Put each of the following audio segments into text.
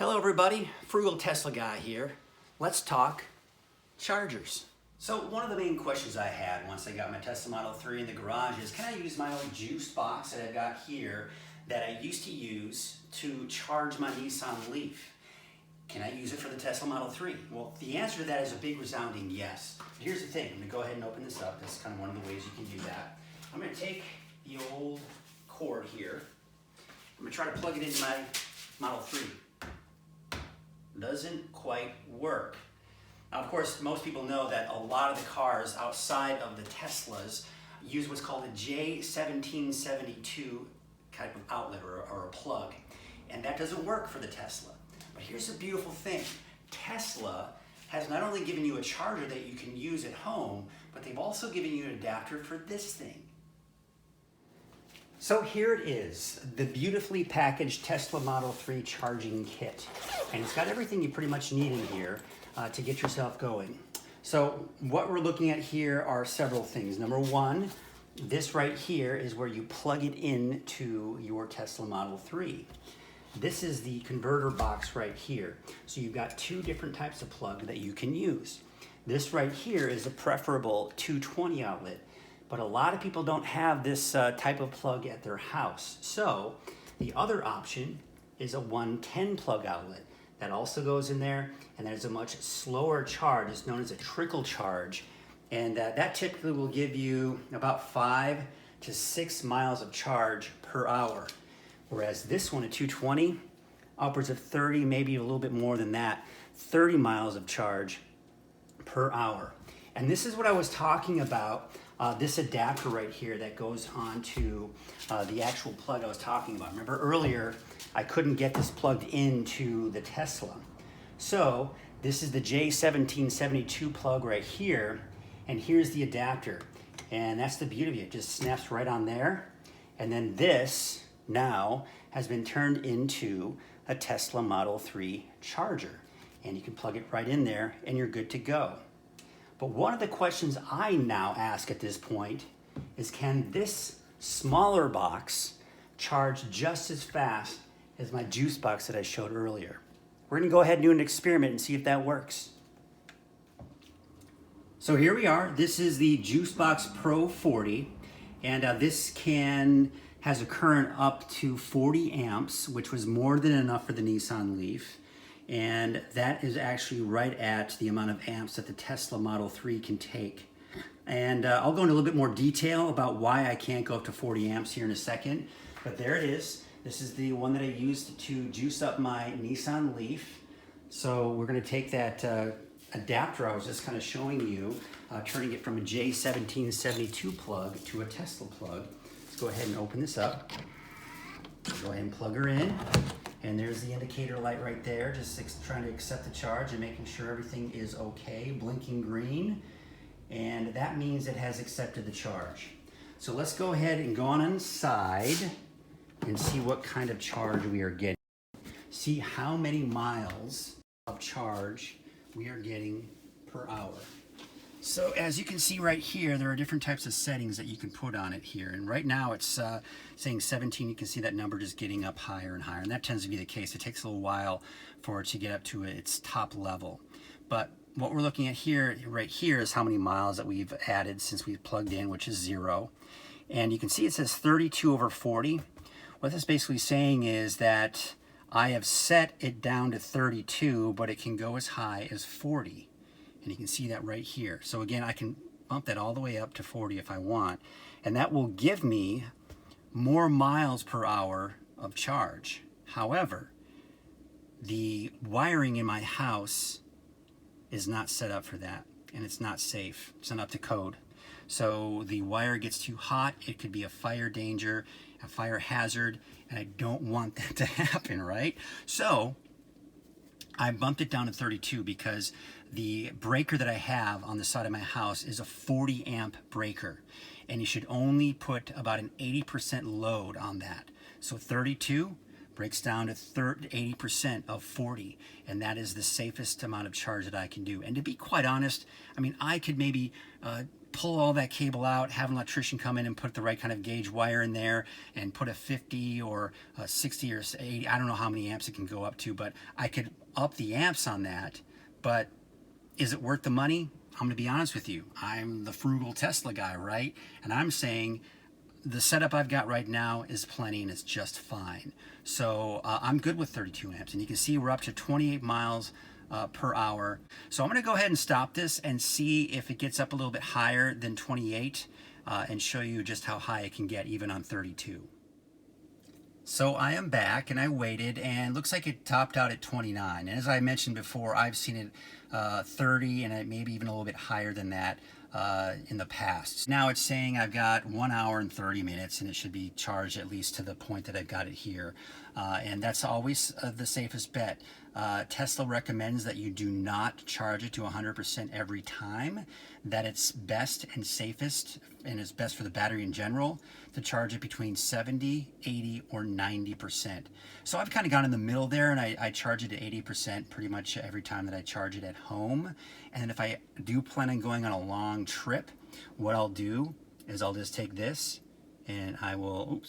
Hello everybody, Frugal Tesla Guy here. Let's talk chargers. So one of the main questions I had once I got my Tesla Model 3 in the garage is, can I use my old juice box that I've got here that I used to use to charge my Nissan Leaf? Can I use it for the Tesla Model 3? Well, the answer to that is a big resounding yes. But here's the thing, I'm gonna go ahead and open this up. That's kind of one of the ways you can do that. I'm gonna take the old cord here. I'm gonna try to plug it into my Model 3. Doesn't quite work. Now, of course, most people know that a lot of the cars outside of the Teslas use what's called a J1772 type of outlet or a plug, and that doesn't work for the Tesla. But here's the beautiful thing. Tesla has not only given you a charger that you can use at home, but they've also given you an adapter for this thing. So here it is, the beautifully packaged Tesla Model 3 charging kit. And it's got everything you pretty much need in here to get yourself going. So what we're looking at here are several things. Number one, this right here is where you plug it into your Tesla Model 3. This is the converter box right here. So you've got two different types of plug that you can use. This right here is a preferable 220 outlet. But a lot of people don't have this type of plug at their house. So the other option is a 110 plug outlet. That also goes in there, and there's a much slower charge. It's known as a trickle charge. And that typically will give you about 5 to 6 miles of charge per hour. Whereas this one, a 220, upwards of 30, maybe a little bit more than that, 30 miles of charge per hour. And this is what I was talking about. This adapter right here that goes onto the actual plug I was talking about. Remember earlier, I couldn't get this plugged into the Tesla. So this is the J1772 plug right here, and here's the adapter. And that's the beauty of it, just snaps right on there. And then this now has been turned into a Tesla Model 3 charger. And you can plug it right in there and you're good to go. But one of the questions I now ask at this point is, can this smaller box charge just as fast as my juice box that I showed earlier? We're gonna go ahead and do an experiment and see if that works. So here we are. This is the JuiceBox Pro 40, and this has a current up to 40 amps, which was more than enough for the Nissan Leaf. And that is actually right at the amount of amps that the Tesla Model 3 can take. And I'll go into a little bit more detail about why I can't go up to 40 amps here in a second. But there it is. This is the one that I used to juice up my Nissan Leaf. So we're going to take that adapter I was just kind of showing you, turning it from a J1772 plug to a Tesla plug. Let's go ahead and open this up. Go ahead and plug her in. And there's the indicator light right there, just trying to accept the charge and making sure everything is okay, blinking green. And that means it has accepted the charge. So let's go ahead and go on inside and see what kind of charge we are getting. See how many miles of charge we are getting per hour. So as you can see right here, there are different types of settings that you can put on it here. And right now it's saying 17. You can see that number just getting up higher and higher. And that tends to be the case. It takes a little while for it to get up to its top level. But what we're looking at here, right here, is how many miles that we've added since we've plugged in, which is 0. And you can see it says 32 over 40. What that's basically saying is that I have set it down to 32, but it can go as high as 40. And you can see that right here. So again, I can bump that all the way up to 40 if I want. And that will give me more miles per hour of charge. However, the wiring in my house is not set up for that. And it's not safe. It's not up to code. So the wire gets too hot. It could be a fire danger, a fire hazard. And I don't want that to happen, right? So I bumped it down to 32 because the breaker that I have on the side of my house is a 40 amp breaker, and you should only put about an 80% load on that. So 32 breaks down to 80% of 40, and that is the safest amount of charge that I can do. And to be quite honest, I mean, I could maybe pull all that cable out, have an electrician come in and put the right kind of gauge wire in there and put a 50 or a 60 or 80, I don't know how many amps it can go up to, but I could up the amps on that. But is it worth the money? I'm gonna be honest with you. I'm the frugal Tesla guy, right? And I'm saying the setup I've got right now is plenty and it's just fine. So I'm good with 32 amps, and you can see we're up to 28 miles per hour. So I'm going to go ahead and stop this and see if it gets up a little bit higher than 28 and show you just how high it can get even on 32. So I am back and I waited, and it looks like it topped out at 29. And as I mentioned before, I've seen it 30 and maybe even a little bit higher than that in the past. Now it's saying I've got 1 hour and 30 minutes and it should be charged at least to the point that I've got it here. And that's always the safest bet. Tesla recommends that you do not charge it to 100% every time, that it's best and safest, and it's best for the battery in general, to charge it between 70, 80, or 90%. So I've kind of gone in the middle there, and I charge it at 80% pretty much every time that I charge it at home. And then if I do plan on going on a long trip, what I'll do is I'll just take this and I will,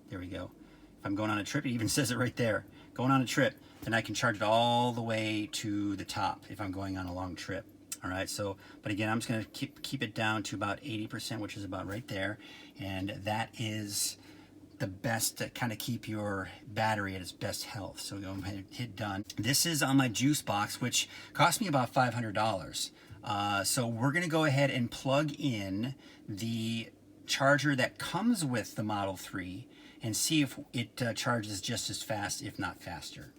there we go. If I'm going on a trip, it even says it right there, going on a trip, then I can charge it all the way to the top if I'm going on a long trip. All right, so, but again, I'm just gonna keep it down to about 80%, which is about right there. And that is the best to kind of keep your battery at its best health. So go ahead and hit done. This is on my juice box, which cost me about $500. So we're gonna go ahead and plug in the charger that comes with the Model 3 and see if it charges just as fast, if not faster.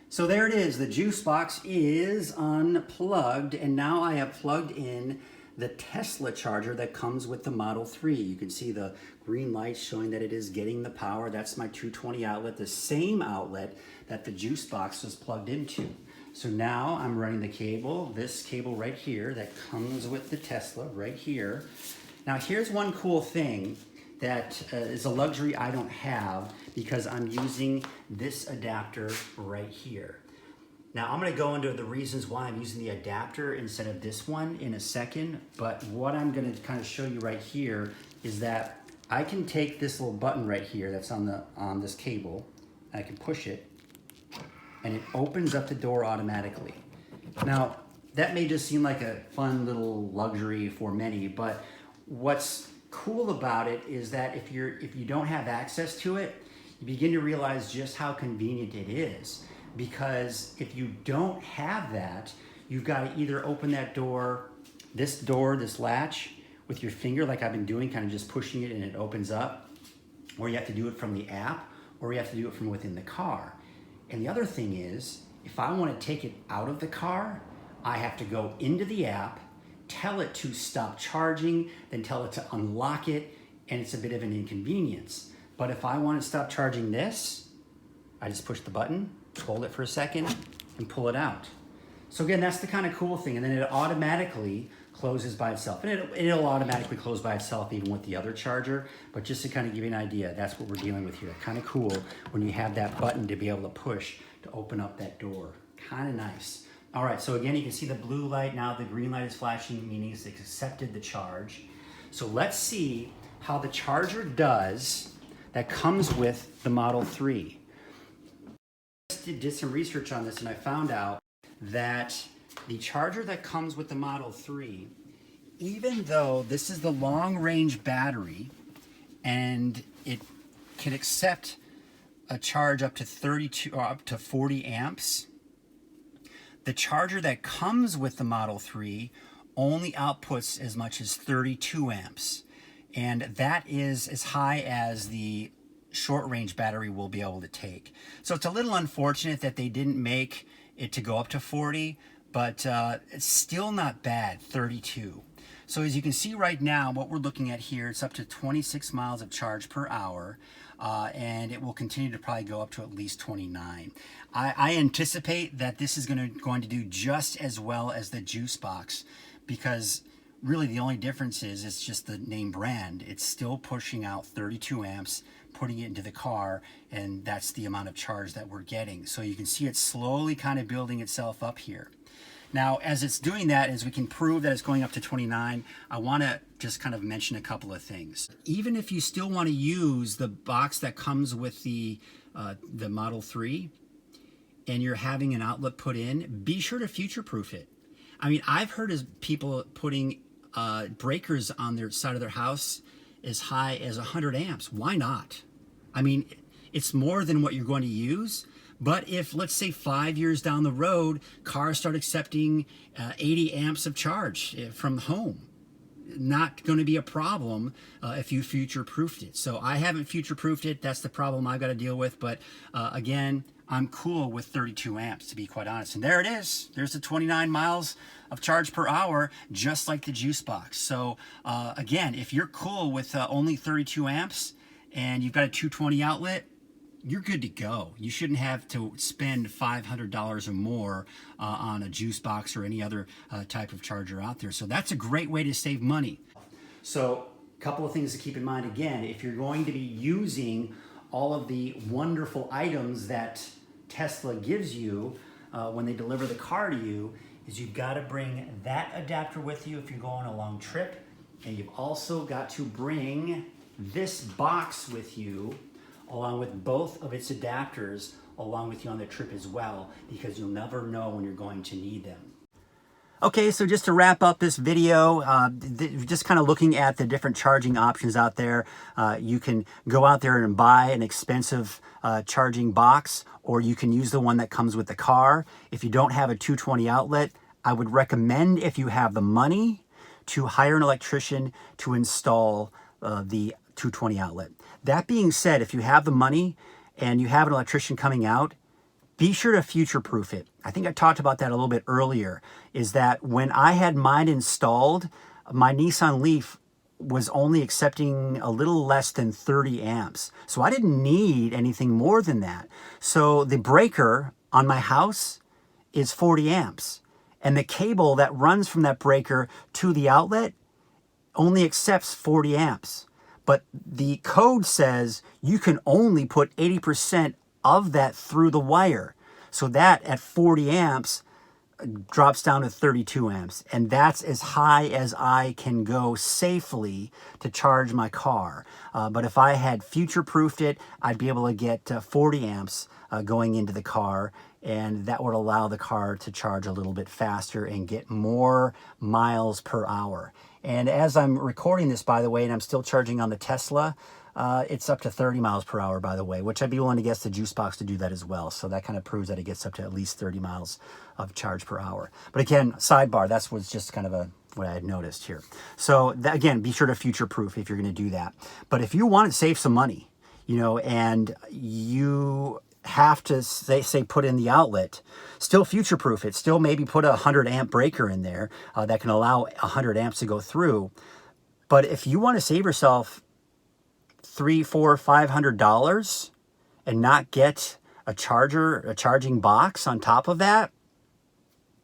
So there it is, the juice box is unplugged, and now I have plugged in the Tesla charger that comes with the Model 3. You can see the green light showing that it is getting the power. That's my 220 outlet, the same outlet that the juice box was plugged into. So now I'm running the cable, this cable right here that comes with the Tesla right here. Now here's one cool thing that is a luxury I don't have, because I'm using this adapter right here. Now I'm going to go into the reasons why I'm using the adapter instead of this one in a second, but what I'm going to kind of show you right here is that I can take this little button right here that's on this cable, and I can push it, and it opens up the door automatically. Now that may just seem like a fun little luxury for many, but what's cool about it is that if you don't have access to it, you begin to realize just how convenient it is. Because if you don't have that, you've got to either open that door, this latch, with your finger like I've been doing, kind of just pushing it and it opens up, or you have to do it from the app, or you have to do it from within the car. And the other thing is, if I want to take it out of the car, I have to go into the app, tell it to stop charging, then tell it to unlock it, and it's a bit of an inconvenience. But if I want to stop charging this, I just push the button, hold it for a second, and pull it out. So again, that's the kind of cool thing. And then it automatically closes by itself. And it'll automatically close by itself even with the other charger. But just to kind of give you an idea, that's what we're dealing with here. Kind of cool when you have that button to be able to push to open up that door. Kind of nice. All right, so again, you can see the blue light now, the green light is flashing, meaning it's accepted the charge. So let's see how the charger does that comes with the Model 3. I did some research on this and I found out that the charger that comes with the Model 3, even though this is the long range battery and it can accept a charge up to 32 or up to 40 amps, the charger that comes with the Model 3 only outputs as much as 32 amps. And that is as high as the short range battery will be able to take. So it's a little unfortunate that they didn't make it to go up to 40, but it's still not bad, 32. So as you can see right now, what we're looking at here, it's up to 26 miles of charge per hour. And it will continue to probably go up to at least 29. I anticipate that this is going to do just as well as the juice box, because really the only difference is it's just the name brand. It's still pushing out 32 amps, putting it into the car, and that's the amount of charge that we're getting. So you can see it slowly kind of building itself up here. Now, as it's doing that, as we can prove that it's going up to 29, I want to just kind of mention a couple of things. Even if you still want to use the box that comes with the Model 3 and you're having an outlet put in, be sure to future-proof it. I mean, I've heard of people putting breakers on their side of their house as high as 100 amps. Why not? I mean, it's more than what you're going to use. But if, let's say, 5 years down the road, cars start accepting 80 amps of charge from home, not going to be a problem if you future-proofed it. So I haven't future-proofed it. That's the problem I've got to deal with. But again, I'm cool with 32 amps, to be quite honest. And there it is. There's the 29 miles of charge per hour, just like the Juice Box. So again, if you're cool with only 32 amps and you've got a 220 outlet, you're good to go. You shouldn't have to spend $500 or more on a Juice Box or any other type of charger out there. So that's a great way to save money. So a couple of things to keep in mind. Again, if you're going to be using all of the wonderful items that Tesla gives you when they deliver the car to you, is you've got to bring that adapter with you if you're going a long trip. And you've also got to bring this box with you, along with both of its adapters, along with you on the trip as well, because you'll never know when you're going to need them. Okay, so just to wrap up this video, just kind of looking at the different charging options out there. You can go out there and buy an expensive charging box, or you can use the one that comes with the car. If you don't have a 220 outlet, I would recommend, if you have the money, to hire an electrician to install the 220 outlet. That being said, if you have the money and you have an electrician coming out, be sure to future-proof it. I think I talked about that a little bit earlier, is that when I had mine installed, my Nissan Leaf was only accepting a little less than 30 amps. So I didn't need anything more than that. So the breaker on my house is 40 amps. And the cable that runs from that breaker to the outlet only accepts 40 amps. But the code says you can only put 80% of that through the wire. So that at 40 amps drops down to 32 amps. And that's as high as I can go safely to charge my car. But if I had future-proofed it, I'd be able to get 40 amps going into the car. And that would allow the car to charge a little bit faster and get more miles per hour. And as I'm recording this, by the way, and I'm still charging on the Tesla, it's up to 30 miles per hour, by the way, which I'd be willing to guess the Juice Box to do that as well. So that kind of proves that it gets up to at least 30 miles of charge per hour. But again, sidebar, that's what's just kind of what I had noticed here. So that, again, be sure to future-proof if you're going to do that. But if you want to save some money, you know, and you have to say put in the outlet, still future-proof it, still maybe put a 100 amp breaker in there that can allow 100 amps to go through. But if you want to save yourself $300, $400, $500 and not get a charging box on top of that,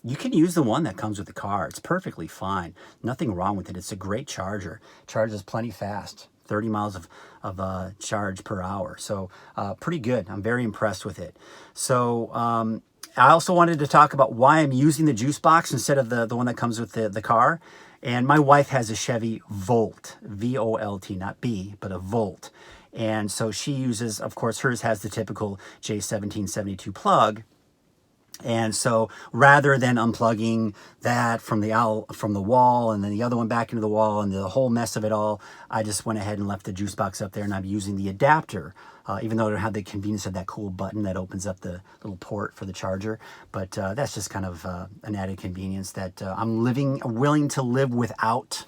you can use the one that comes with the car. It's perfectly fine. Nothing wrong with it. It's a great charger. Charges plenty fast. 30 miles of charge per hour. So pretty good. I'm very impressed with it. So I also wanted to talk about why I'm using the Juice Box instead of the one that comes with the car. And my wife has a Chevy Volt, V-O-L-T, not B, but a Volt. And so she uses, of course, hers has the typical J1772 plug. And so rather than unplugging that from the wall and then the other one back into the wall and the whole mess of it all, I just went ahead and left the Juice Box up there, and I'm using the adapter, even though I don't have the convenience of that cool button that opens up the little port for the charger. But that's just kind of an added convenience that I'm willing to live without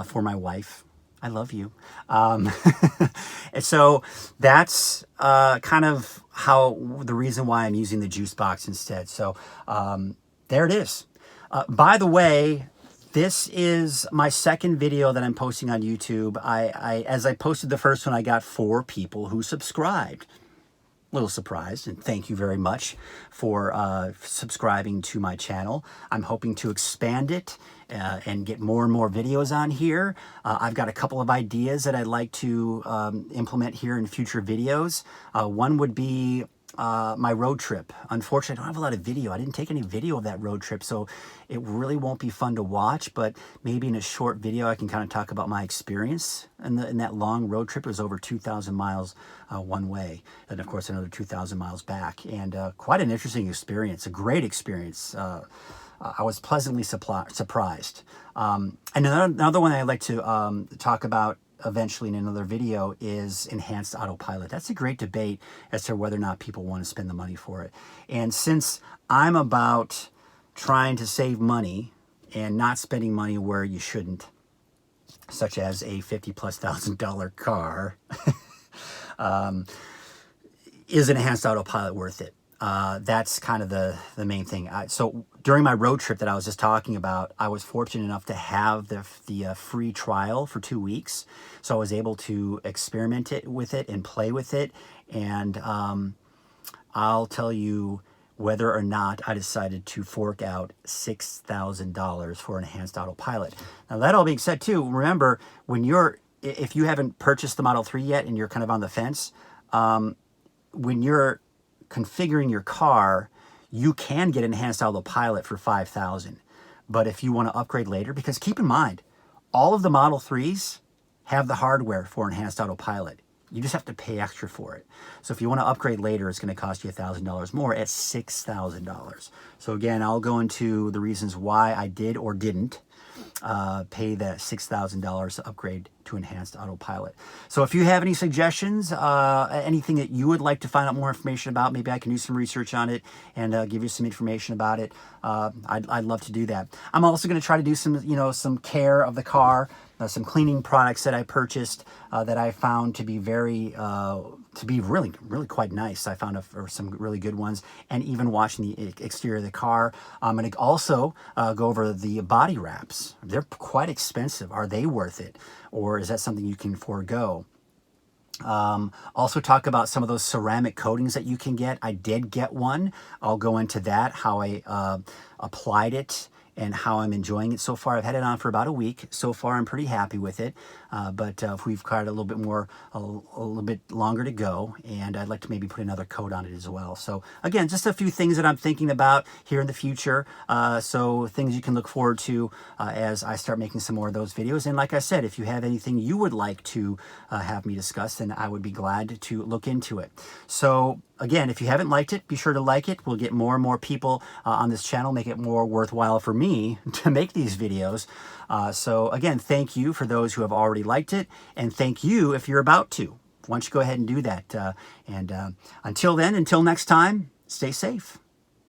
for my wife. I love you. And so that's kind of the reason why I'm using the Juice Box instead. So there it is. By the way, this is my second video that I'm posting on YouTube. As I posted the first one, I got 4 people who subscribed. A little surprised, and thank you very much for subscribing to my channel. I'm hoping to expand it and get more and more videos on here. I've got a couple of ideas that I'd like to implement here in future videos. One would be my road trip. Unfortunately, I don't have a lot of video. I didn't take any video of that road trip, so it really won't be fun to watch, but maybe in a short video I can kind of talk about my experience in that long road trip. It was over 2,000 miles one way, and of course another 2,000 miles back, and quite an interesting experience, a great experience. I was pleasantly surprised. And another one I'd like to talk about eventually in another video is enhanced autopilot. That's a great debate as to whether or not people want to spend the money for it. And since I'm about trying to save money and not spending money where you shouldn't, such as a $50,000+ car, is enhanced autopilot worth it? That's kind of the main thing. So during my road trip that I was just talking about, I was fortunate enough to have the free trial for 2 weeks. So I was able to experiment with it and play with it. And I'll tell you whether or not I decided to fork out $6,000 for enhanced autopilot. Now that all being said too, remember if you haven't purchased the Model 3 yet and you're kind of on the fence, when you're configuring your car, you can get enhanced autopilot for $5,000. But if you want to upgrade later, because keep in mind, all of the Model 3s have the hardware for enhanced autopilot. You just have to pay extra for it. So if you want to upgrade later, it's going to cost you $1,000 more at $6,000. So again, I'll go into the reasons why I did or didn't pay that $6,000 to upgrade to enhanced autopilot. So if you have any suggestions, anything that you would like to find out more information about, maybe I can do some research on it and give you some information about it. I'd love to do that. I'm also going to try to do some care of the car, some cleaning products that I purchased that I found to be really quite nice. I found some really good ones, and even watching the exterior of the car. I'm going to also go over the body wraps. They're quite expensive. Are they worth it? Or is that something you can forego? Also talk about some of those ceramic coatings that you can get. I did get one. I'll go into that, how I applied it and how I'm enjoying it so far. I've had it on for about a week. So far, I'm pretty happy with it. But we've got a little bit longer to go, and I'd like to maybe put another coat on it as well. So again, just a few things that I'm thinking about here in the future. So things you can look forward to as I start making some more of those videos. And like I said, if you have anything you would like to have me discuss, then I would be glad to look into it. So again, if you haven't liked it, be sure to like it. We'll get more and more people on this channel, make it more worthwhile for me to make these videos. So again, thank you for those who have already liked it, and thank you if you're about to. Why don't you go ahead and do that. Until then, until next time, stay safe.